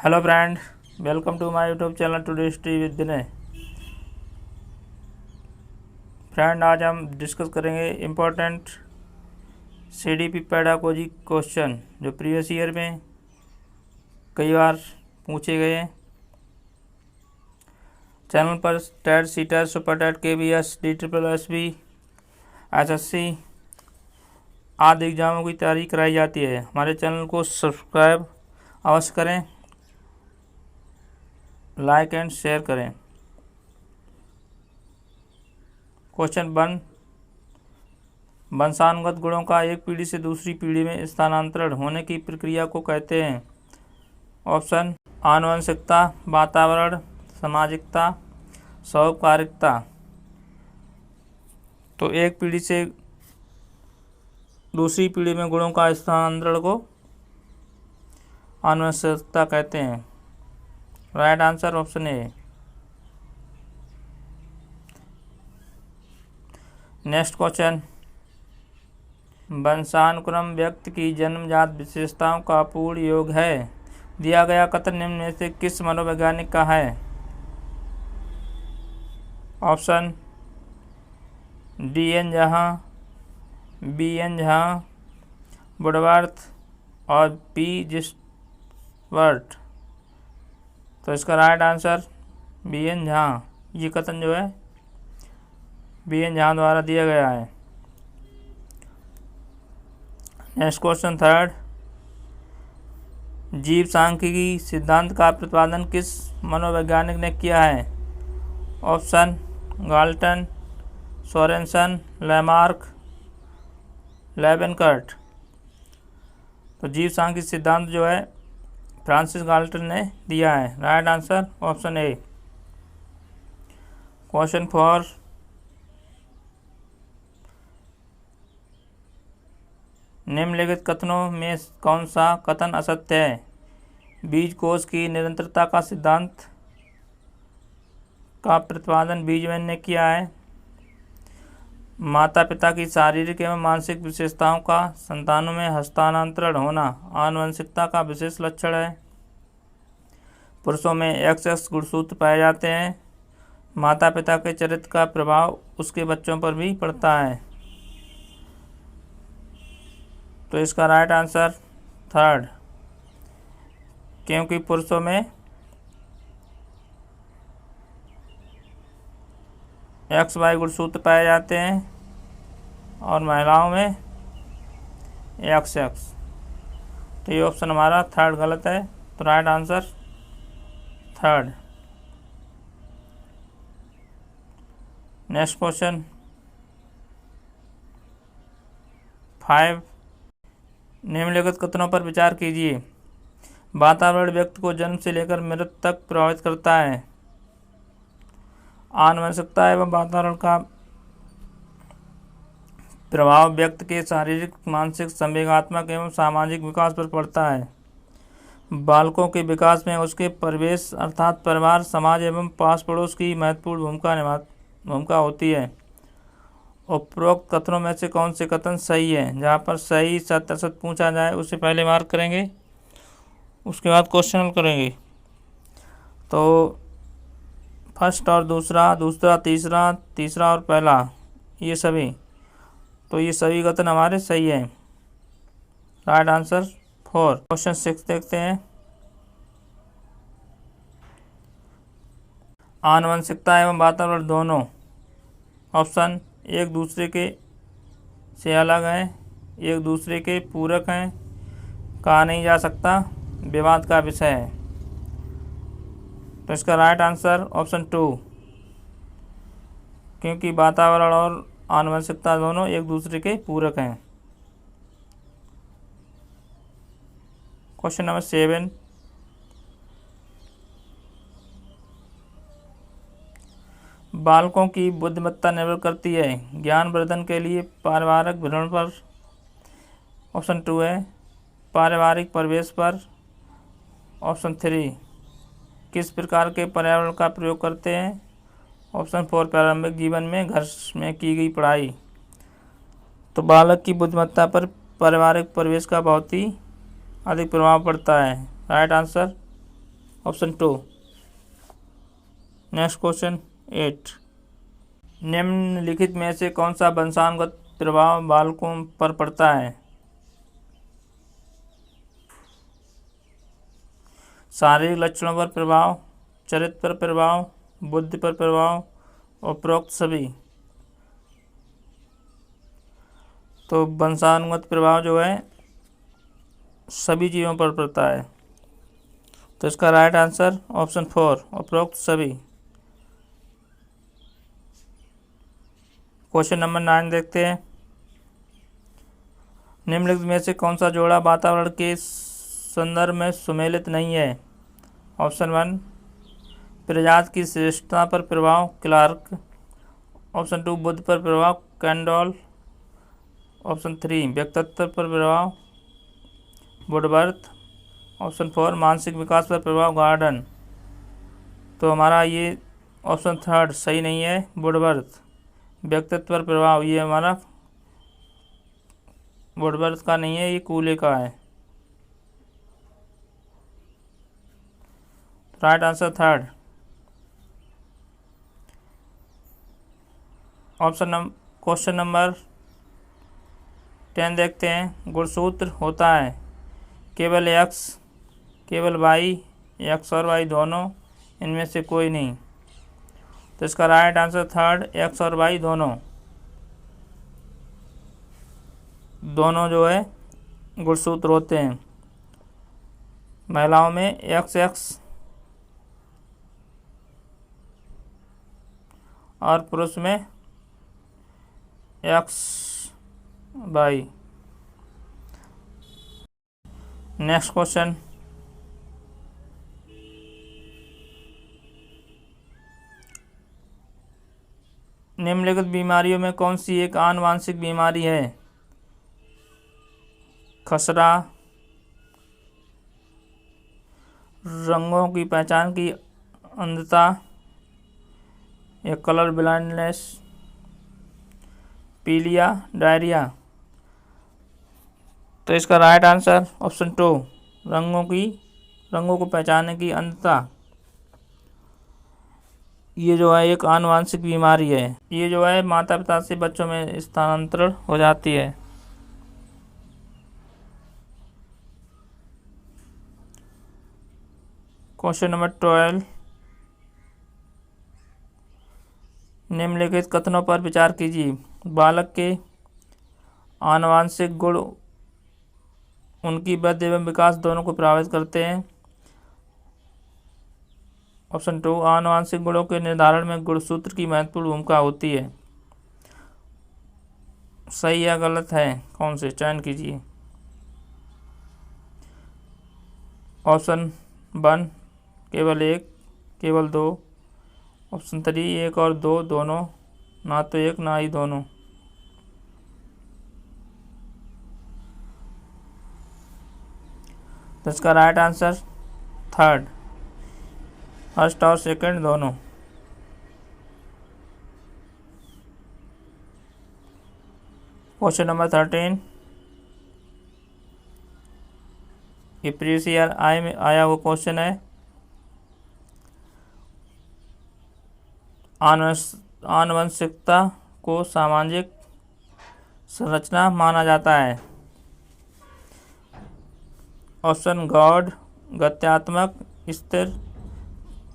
Hello friend, welcome to my YouTube channel today study with Vinay. Friend, आज हम discuss करेंगे important CDP pedagogy question जो previous year में कई बार पूछे गए हैं। चैनल पर TET, C TET, super TET, KVS, DSSB, SSC आदि एग्जामों की तैयारी कराई जाती है। हमारे चैनल को सब्सक्राइब अवश्य करें, लाइक एंड शेयर करें। क्वेश्चन 1, वंशानुगत गुणों का एक पीढ़ी से दूसरी पीढ़ी में स्थानांतरण होने की प्रक्रिया को कहते हैं। ऑप्शन: आनुवंशिकता, वातावरण, सामाजिकता, स्वकारिकता। तो एक पीढ़ी से दूसरी पीढ़ी में गुणों का स्थानांतरण को आनुवंशिकता कहते हैं। Right answer option A. Next question, वंशानुक्रम व्यक्ति की जन्मजात विशेषताओं का पूर्ण योग है। दिया गया कथन निम्न में से किस मनोवैज्ञानिक का है? Option: DN Jha, BN Jha, Woodworth और P जिस्वर्ट। तो इसका राइट आंसर BN झा। ये कथन जो है BN झा द्वारा दिया गया है। नेक्स्ट क्वेश्चन 3, जीव सांख्यिकी सिद्धांत का प्रतिपादन किस मनोवैज्ञानिक ने किया है? ऑप्शन: गाल्टन, सोरेनसन, लैमार्क, लेवेनकर्ट। तो जीव सांख्यिकी सिद्धांत जो है फ्रांसिस गाल्टन ने दिया है। राइट आंसर ऑप्शन ए। क्वेश्चन 4, निम्नलिखित कथनों में कौन सा कथन असत्य है? बीज कोश की निरंतरता का सिद्धांत का प्रतिपादन बीजमैन ने किया है। माता पिता की शारीरिक एवं मानसिक विशेषताओं का संतानों में हस्तांतरण होना आनुवंशिकता का विशेष लक्षण है। पुरुषों में XX गुणसूत्र पाए जाते हैं। माता पिता के चरित्र का प्रभाव उसके बच्चों पर भी पड़ता है। तो इसका राइट आंसर 3, क्योंकि पुरुषों में XY गुणसूत्र पाए जाते हैं और महिलाओं में XX। तो ये ऑप्शन हमारा 3 गलत है। तो राइट आंसर 3। नेक्स्ट क्वेश्चन 5, निम्नलिखित कथनों पर विचार कीजिए। वातावरण व्यक्ति को जन्म से लेकर मृत्यु तक प्रभावित करता है। आनुवंशिकता एवं वातावरण का प्रभाव व्यक्ति के शारीरिक, मानसिक, संवेगात्मक एवं सामाजिक विकास पर पड़ता है। बालकों के विकास में उसके परिवेश अर्थात परिवार, समाज एवं पास पड़ोस की महत्वपूर्ण भूमिका होती है। उपरोक्त कथनों में से कौन से कथन सही है? जहाँ पर सही, सत्य, असत्य पूछा जाए उसे पहले मार्क करेंगे, उसके बाद क्वेश्चन हल करेंगे। तो फर्स्ट और दूसरा, तीसरा, तीसरा और पहला, ये सभी, तो ये सभी कथन हमारे सही है। Right answer 4। क्वेश्चन 6 देखते हैं। आनुवंशिकता एवं वातावरण दोनों ऑप्शन एक दूसरे के से अलग हैं, एक दूसरे के पूरक हैं, कहा नहीं जा सकता, विवाद का विषय है। तो इसका राइट आंसर ऑप्शन 2, क्योंकि वातावरण और आनुवंशिकता दोनों एक दूसरे के पूरक हैं। क्वेश्चन नंबर 7, बालकों की बुद्धिमत्ता निर्भर करती है ज्ञानवर्धन के लिए पारिवारिक भ्रमण पर। ऑप्शन 2 है पारिवारिक परिवेश पर। ऑप्शन 3 किस प्रकार के पर्यावरण का प्रयोग करते हैं? ऑप्शन 4 प्रारंभिक जीवन में घर में की गई पढ़ाई। तो बालक की बुद्धिमत्ता पर पारिवारिक परिवेश का बहुत ही अधिक प्रभाव पड़ता है। Right answer option 2। Next question 8। निम्नलिखित में से कौन सा वंशानुगत प्रभाव बालकों पर पड़ता है? शारीरिक लक्षणों पर प्रभाव, चरित्र पर प्रभाव, बुद्धि पर प्रभाव, उपरोक्त सभी। तो वंशानुगत प्रभाव जो है सभी जीवों पर पड़ता है। तो इसका राइट आंसर ऑप्शन 4, उपरोक्त सभी। क्वेश्चन नंबर 9 देखते हैं। निम्नलिखित में से कौन सा जोड़ा वातावरण के संदर्भ में सुमेलित नहीं है? ऑप्शन 1, प्रजाति की श्रेष्ठता पर प्रभाव, क्लार्क। ऑप्शन 2, बुद्धि पर प्रभाव, कैंडोल। ऑप्शन 3, व्यक्तित्व पर प्रभाव, वुडवर्थ। ऑप्शन 4, मानसिक विकास पर प्रभाव, गार्डन। तो हमारा ये ऑप्शन 3 सही नहीं है, वुडवर्थ। व्यक्तित्व पर प्रभाव ये हमारा वुडवर्थ का नहीं है, ये कूले का है। Right answer 3। क्वेश्चन नंबर 10 देखते हैं। गुणसूत्र होता है केवल x, केवल y, x और y दोनों, इनमें से कोई नहीं। तो इसका राइट आंसर 3, x और y दोनों जो है गुणसूत्र होते हैं। महिलाओं में XX और पुरुष में XY। Next question. निम्नलिखित बीमारियों में कौन सी एक आनुवांशिक बीमारी है? खसरा, रंगों की पहचान की अंधता, या कलर ब्लाइंडनेस, पीलिया, डायरिया। तो इसका राइट आंसर ऑप्शन 2, रंगों को पहचानने की अंधता। ये जो है एक आनुवांशिक बीमारी है। ये जो है माता पिता से बच्चों में स्थानांतरण हो जाती है। Question number 12। निम्नलिखित कथनों पर विचार कीजिए। बालक के आनुवांशिक गुण उनकी वृद्धि एवं विकास दोनों को प्रभावित करते हैं। ऑप्शन 2, आनुवांशिक गुणों के निर्धारण में गुणसूत्र की महत्वपूर्ण भूमिका होती है। सही या गलत है, कौन से चयन कीजिए। ऑप्शन 1, केवल 1, केवल 2। ऑप्शन 3, 1 और 2 दोनों, ना तो 1 ना ही दोनों। तो इसका राइट आंसर 3, फर्स्ट और सेकंड दोनों। Question number 13। ये प्रीवियस ईयर आया हुआ क्वेश्चन है। आनुवंशिकता को सामाजिक संरचना माना जाता है। ऑप्शन गॉड, गत्यात्मक, स्थिर,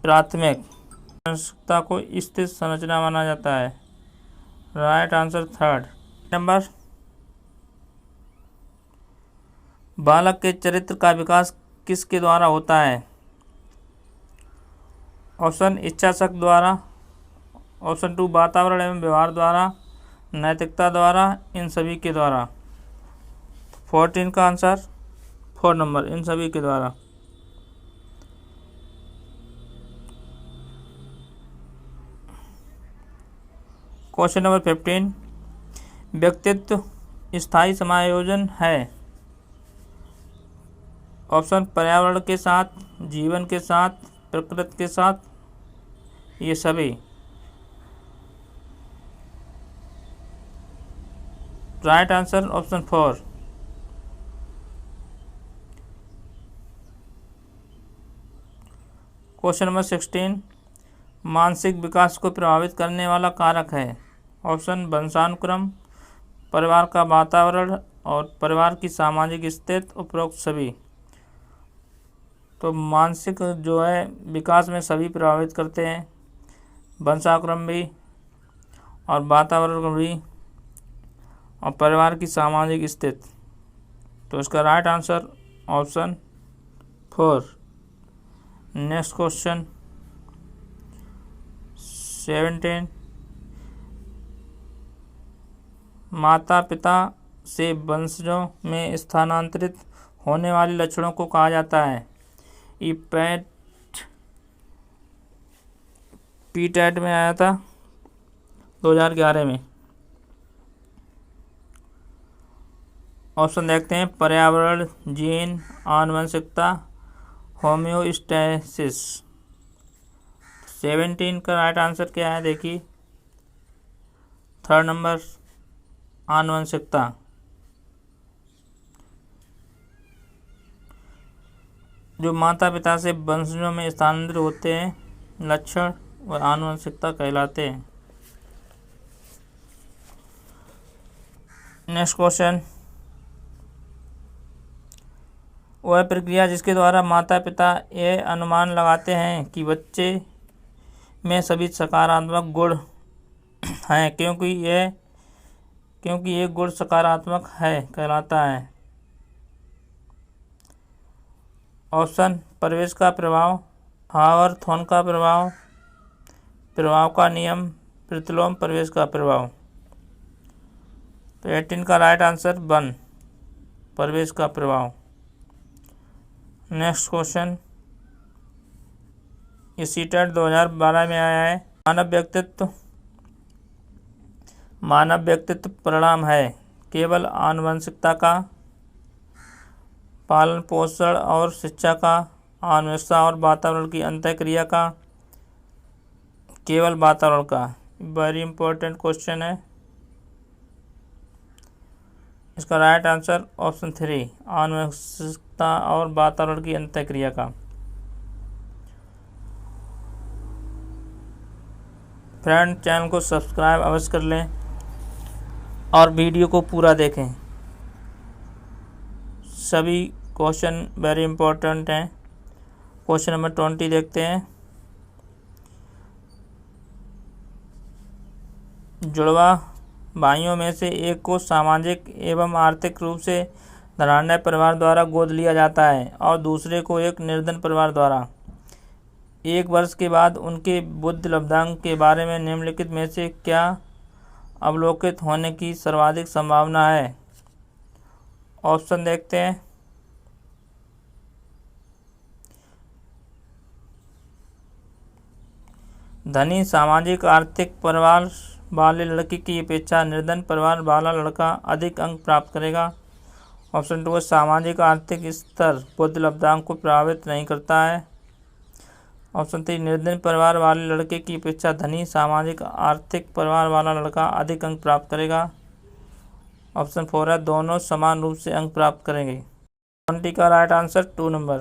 प्राथमिक। आनुवंशिकता को स्थिर संरचना माना जाता है। Right answer 3 number. बालक के चरित्र का विकास किसके द्वारा होता है? ऑप्शन इच्छा शक्ति द्वारा। ऑप्शन 2, वातावरण एवं व्यवहार द्वारा, नैतिकता द्वारा, इन सभी के द्वारा। 14 का आंसर 4 नंबर, इन सभी के द्वारा। Question number 15। व्यक्तित्व स्थायी समायोजन है। ऑप्शन पर्यावरण के साथ, जीवन के साथ, प्रकृति के साथ, ये सभी। Right answer option 4। Question number 16, मानसिक विकास को प्रभावित करने वाला कारक है। ऑप्शन वंशानुक्रम, परिवार का वातावरण और परिवार की सामाजिक स्थिति, उपरोक्त सभी। तो मानसिक जो है विकास में सभी प्रभावित करते हैं, वंशानुक्रम भी और वातावरण भी और परिवार की सामाजिक स्थिति। तो इसका right answer option 4। Next question 17, माता पिता से वंशजों में स्थानांतरित होने वाले लक्षणों को कहा जाता है। ये PTET में आया था 2011 में। ऑप्शन देखते हैं, पर्यावरण, जीन, आनुवंशिकता, होम्योस्टैसिस। 17 का राइट आंसर क्या है देखिए, 3rd नंबर आनुवंशिकता। जो माता पिता से वंशजों में स्थानांतरित होते हैं लक्षण और आनुवंशिकता कहलाते हैं। नेक्स्ट क्वेश्चन, वह प्रक्रिया जिसके द्वारा माता पिता यह अनुमान लगाते हैं कि बच्चे में सभी सकारात्मक गुण हैं क्योंकि ये गुण सकारात्मक है कहलाता है। ऑप्शन, परिवेश का प्रभाव, हावर्थोन का प्रभाव, प्रभाव का नियम, प्रतिलोम परिवेश का प्रभाव। तो 18 का राइट आंसर 1, परिवेश का प्रभाव। नेक्स्ट क्वेश्चन, ये CTET 2012 में आया है। मानव व्यक्तित्व परिणाम है केवल आनुवंशिकता का, पालन पोषण और शिक्षा का, आनुवंशिकता और वातावरण की अंतःक्रिया का, केवल वातावरण का। वेरी इंपॉर्टेंट क्वेश्चन है। इसका राइट आंसर ऑप्शन 3, आनुवंशिकता और वातावरण की अंतःक्रिया का। फ्रेंड, चैनल को सब्सक्राइब अवश्य कर लें और वीडियो को पूरा देखें। सभी क्वेश्चन वेरी इंपॉर्टेंट हैं। क्वेश्चन नंबर 20 देखते हैं, जुड़वा भाइयों में से एक को सामाजिक एवं आर्थिक रूप से धनाढ्य परिवार द्वारा गोद लिया जाता है और दूसरे को एक निर्धन परिवार द्वारा। 1 वर्ष के बाद उनके बुद्धि लब्धांक के बारे में निम्नलिखित में से क्या अवलोकित होने की सर्वाधिक संभावना है। ऑप्शन देखते हैं, धनी सामाजिक आर्थिक परिवार वाले लड़की की अपेक्षा निर्धन परिवार वाला लड़का अधिक अंक प्राप्त करेगा। ऑप्शन 2, सामाजिक आर्थिक स्तर बुद्धि लब्धांक को प्रभावित नहीं करता है। ऑप्शन 3, निर्धन परिवार वाले लड़के की अपेक्षा धनी सामाजिक आर्थिक परिवार वाला लड़का अधिक अंक प्राप्त करेगा। ऑप्शन 4 है, दोनों समान रूप से अंक प्राप्त करेंगे। 20 का राइट आंसर 2 नंबर,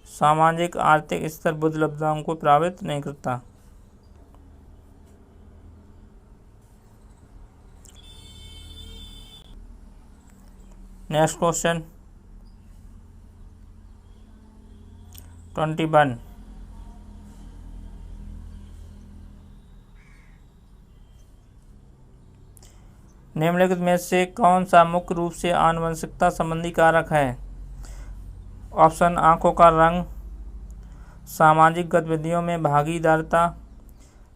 सामाजिक आर्थिक स्तर बुद्धि लब्धांक को प्रभावित नहीं करता। नेक्स्ट क्वेश्चन 21, निम्नलिखित में से कौन सा मुख्य रूप से आनुवंशिकता संबंधी कारक है। ऑप्शन, आंखों का रंग, सामाजिक गतिविधियों में भागीदारिता,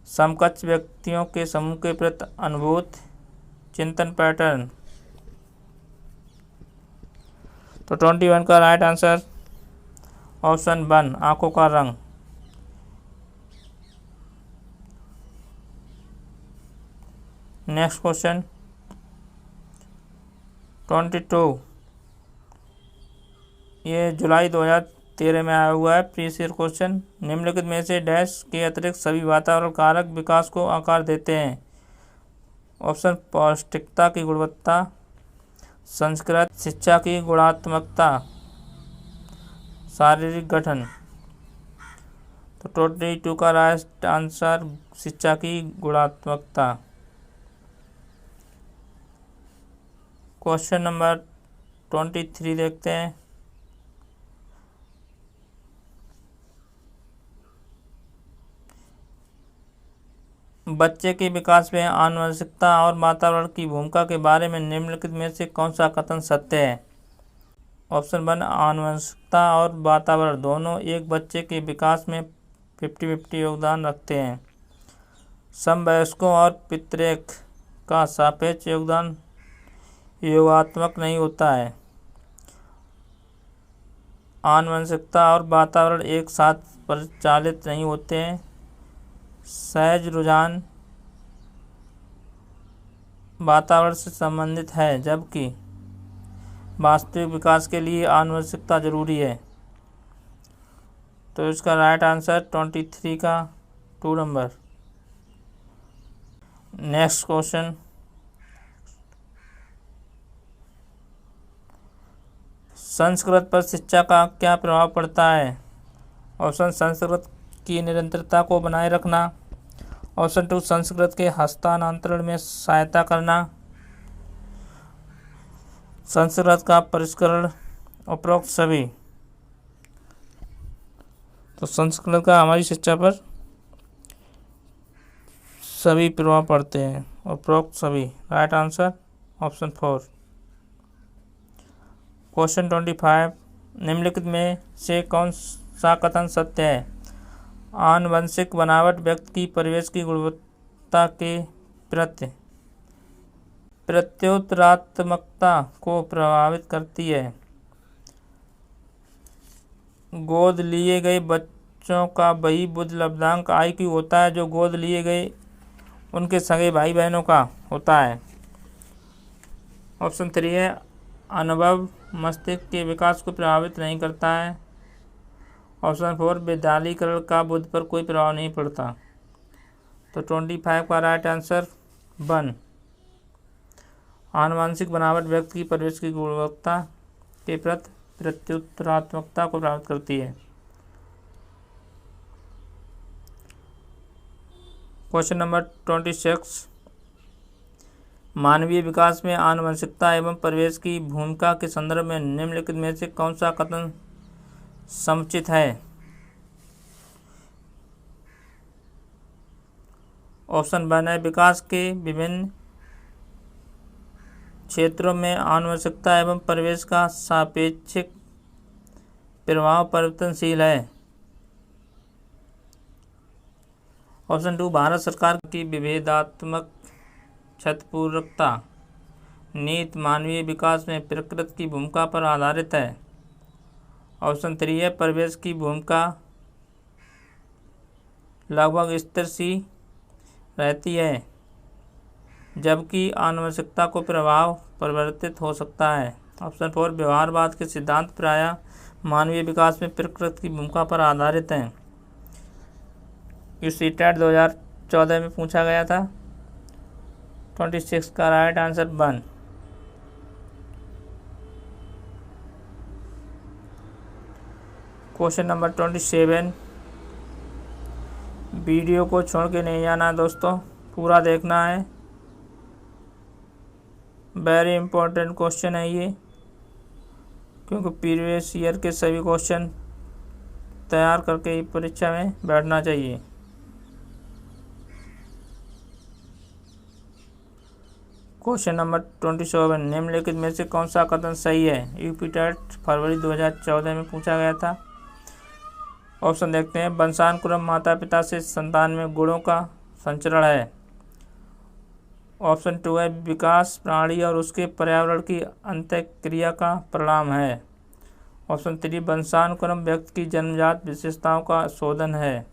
समकक्ष व्यक्तियों के समूह के प्रति अनुभूति, चिंतन पैटर्न। तो 21 का राइट आंसर ऑप्शन 1, आंखों का रंग। नेक्स्ट क्वेश्चन 22, ये जुलाई 2013 में आया हुआ है प्रीवियस ईयर क्वेश्चन। निम्नलिखित में से डैश के अतिरिक्त सभी वातावरण कारक विकास को आकार देते हैं। ऑप्शन, पौष्टिकता की गुणवत्ता, संस्कृत शिक्षा की गुणात्मकता, शारीरिक गठन। तो 22 का राइट आंसर शिक्षा की गुणात्मकता। क्वेश्चन नंबर 23 देखते हैं। बच्चे के विकास में आनुवंशिकता और वातावरण की भूमिका के बारे में निम्नलिखित में से कौन सा कथन सत्य है? ऑप्शन 1, आनुवंशिकता और वातावरण दोनों एक बच्चे के विकास में 50-50 योगदान रखते हैं। समवयस्कों और पितृक का सापेक्ष योगदान योगात्मक नहीं होता है। आनुवंशिकता और वातावरण एक साथ परिचालित नहीं होते हैं। सहज रुझान वातावरण से संबंधित है, जबकि वास्तविक विकास के लिए आनुवंशिकता जरूरी है। तो इसका राइट आंसर 23 का 2 नंबर। नेक्स्ट क्वेश्चन, संस्कृत पर शिक्षा का क्या प्रभाव पड़ता है? ऑप्शन, संस्कृत की निरंतरता को बनाए रखना। ऑप्शन 2, संस्कृत के हस्तांतरण में सहायता करना। संस्कृत का परिष्करण, उपरोक्त सभी। तो संस्कृत का हमारी शिक्षा पर सभी प्रभाव पड़ते हैं, उपरोक्त सभी। Right answer option 4। क्वेश्चन 25, निम्नलिखित में से कौन सा कथन सत्य है? आनुवंशिक बनावट व्यक्ति की परिवेश की गुणवत्ता के प्रति प्रत्युत्तरात्मकता को प्रभावित करती है। गोद लिए गए बच्चों का वही बुद्धि लब्धांक IQ होता है जो गोद लिए गए उनके सगे भाई बहनों का होता है। ऑप्शन 3 है, अनुभव मस्तिष्क के विकास को प्रभावित नहीं करता है। ऑप्शन 4, विद्यालयीकरण का बुद्धि पर कोई प्रभाव नहीं पड़ता। तो 25 का राइट आंसर 1, आनुवंशिक बनावट व्यक्ति की परिवेश की गुणवत्ता के प्रति प्रत्युत्तरात्मकता को प्रभावित करती है। क्वेश्चन नंबर 26, मानवीय विकास में आनुवंशिकता एवं परिवेश की भूमिका के संदर्भ में निम्नलिखित में से कौन सा कथन समुचित है? ऑप्शन 1 है, विकास के विभिन्न क्षेत्रों में आनुवंशिकता एवं परिवेश का सापेक्षिक प्रभाव परिवर्तनशील है। ऑप्शन 2, भारत सरकार की विभेदात्मक क्षतिपूर्वकता नीति मानवीय विकास में प्रकृति की भूमिका पर आधारित है। ऑप्शन 3 है, परिवेश की भूमिका लगभग स्थिर सी रहती है, जबकि आनुवंशिकता को प्रभाव परिवर्तित हो सकता है। ऑप्शन 4, व्यवहारवाद के सिद्धांत प्रायः मानवीय विकास में प्रकृति की भूमिका पर आधारित हैं। इस सीटेट 2014 में पूछा गया था। 26 का right answer 1। Question number 27, video को छोड़ के नहीं जाना दोस्तों, पूरा देखना है। वेरी इंपॉर्टेंट क्वेश्चन है ये, क्योंकि प्रीवियस ईयर के सभी क्वेश्चन तैयार करके ही परीक्षा में बैठना चाहिए। क्वेश्चन नंबर 27, निम्नलिखित में से कौन सा कथन सही है? यूपी टेट फरवरी 2014 में पूछा गया था। ऑप्शन देखते हैं, वंशानुक्रम माता पिता से संतान में गुणों का संचरण है। ऑप्शन 2 है, विकास प्राणी और उसके पर्यावरण की अंतःक्रिया का परिणाम है। ऑप्शन 3, वंशानुक्रम व्यक्ति की जन्मजात विशेषताओं का शोधन है।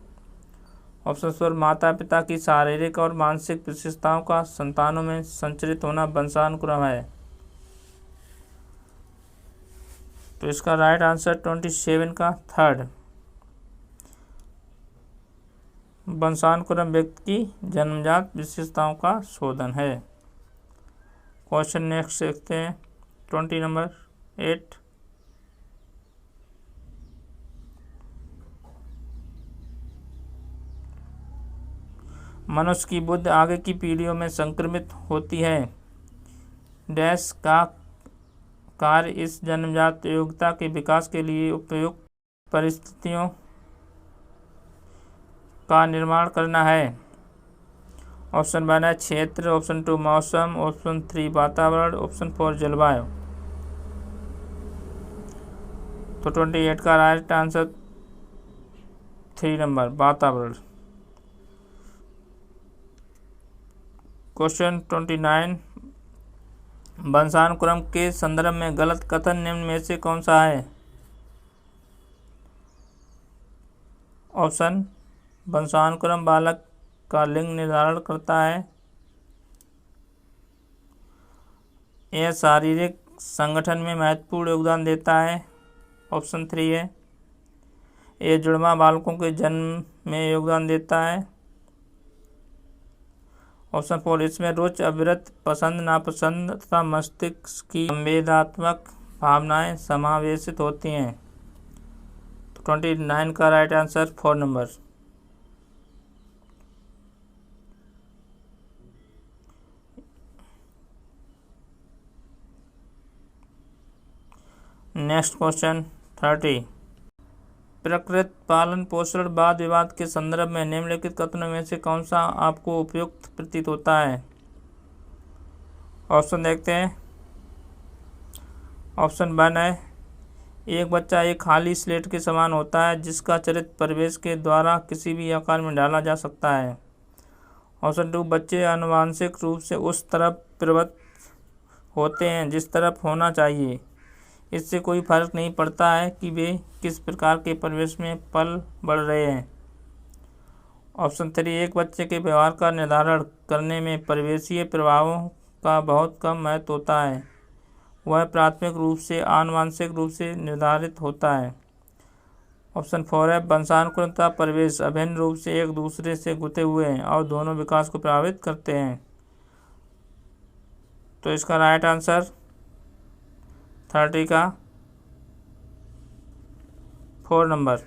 ऑप्शन 4, माता पिता की शारीरिक और मानसिक विशेषताओं का संतानों में संचरित होना वंशानुक्रम है। तो इसका राइट आंसर 27 का 3rd, वंशानुक्रम व्यक्ति की जन्मजात विशेषताओं का शोधन है। क्वेश्चन नेक्स्ट देखते हैं 20 नंबर 8, मनुष्य की बुद्धि आगे की पीढ़ियों में संक्रमित होती है। डैश का कार्य इस जन्मजात योग्यता के विकास के लिए उपयुक्त परिस्थितियों का निर्माण करना है। ऑप्शन 1 है क्षेत्र, ऑप्शन 2 मौसम, ऑप्शन 3 वातावरण, ऑप्शन 4 जलवायु। तो 28 का राइट आंसर 3 नंबर वातावरण। क्वेश्चन 29, वंशानुक्रम के संदर्भ में गलत कथन निम्न में से कौन सा है? ऑप्शन, वंशानुक्रम बालक का लिंग निर्धारण करता है। यह शारीरिक संगठन में महत्वपूर्ण योगदान देता है। ऑप्शन 3 है। यह जुड़वा बालकों के जन्म में योगदान देता है। ऑप्शन 4, इसमें रुचि, अविरत पसंद नापसंद तथा मस्तिष्क की संवेदनात्मक भावनाएं समावेशित होती हैं। तो 29 का right answer 4 number. Next question 30, प्रकृत पालन पोषण वाद विवाद के संदर्भ में निम्नलिखित कथनों में से कौन सा आपको उपयुक्त प्रतीत होता है? ऑप्शन देखते हैं। ऑप्शन 1 है, एक बच्चा एक खाली स्लेट के समान होता है जिसका चरित्र परिवेश के द्वारा किसी भी आकार में डाला जा सकता है। ऑप्शन 2, बच्चे आनुवंशिक रूप से उस तरफ प्रवृत्त होते हैं जिस तरफ होना चाहिए। इससे कोई फर्क नहीं पड़ता है कि वे किस प्रकार के परिवेश में पल बढ़ रहे हैं। ऑप्शन 3, एक बच्चे के व्यवहार का निर्धारण करने में परिवेशीय प्रभावों का बहुत कम महत्व होता है। वह प्राथमिक रूप से आनुवंशिक रूप से निर्धारित होता है। ऑप्शन 4 है, वंशानुक्रम तथा परिवेश अभिन्न रूप से एक दूसरे से गुथे हुए हैं और दोनों विकास को प्रभावित करते हैं। तो इसका राइट आंसर 30 का 4 नंबर।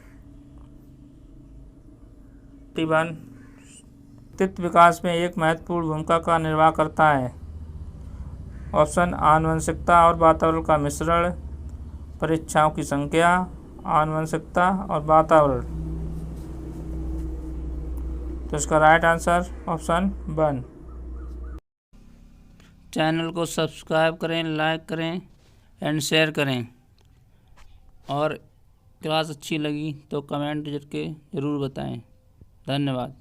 31, व्यक्तित्व विकास में एक महत्वपूर्ण भूमिका का निर्वाह करता है। ऑप्शन, आनुवंशिकता और वातावरण का मिश्रण, परीक्षाओं की संख्या, आनुवंशिकता और वातावरण। तो इसका राइट आंसर ऑप्शन 1। चैनल को सब्सक्राइब करें, लाइक करें एंड शेयर करें, और क्लास अच्छी लगी तो कमेंट करके ज़रूर बताएं। धन्यवाद।